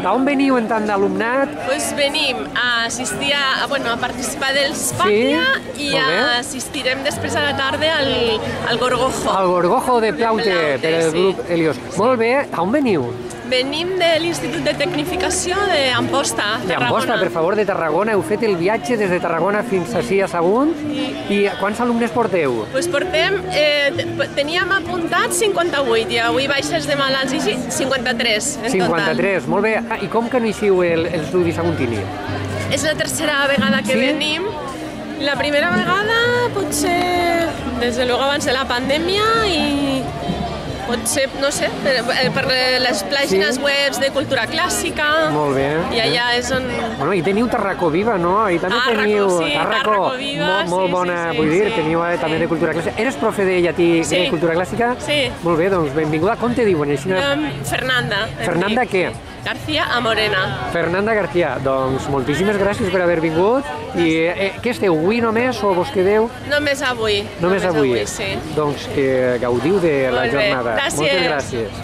d'on veniu en tant d'alumnat? Doncs venim a assistir a participar del Spatria i assistirem després a la tarda al Gorgojo. Al Gorgojo de Plaute, per el grup Helios. Molt bé, d'on veniu? Venim de l'Institut de Tecnificació d'Amposta, Tarragona. D'Amposta, per favor, de Tarragona. Heu fet el viatge des de Tarragona fins ací a Sagunt. I quants alumnes porteu? Doncs portem, teníem apuntats 58 i avui baixes de malalts i 53 en total. 53, molt bé. I com coneixiu l'estudi saguntini? És la tercera vegada que venim. La primera vegada potser des de luego abans de la pandèmia i potser, no sé, per les pàgines webs de cultura clàssica. Molt bé. I allà és on... Bueno, i teniu Tarraco Viva, no? I també teniu... Tarraco Viva, molt bona, vull dir, teniu també de cultura clàssica. Eres profe de llatí i de cultura clàssica? Sí. Molt bé, doncs benvinguda. Com te diuen? Fernanda. Fernanda què? García a Morena. Fernanda García, doncs moltíssimes gràcies per haver vingut. I què esteu, avui només o vos quedeu? Només avui. Només avui, sí. Doncs que gaudiu de la jornada. Gràcies. Moltes gràcies.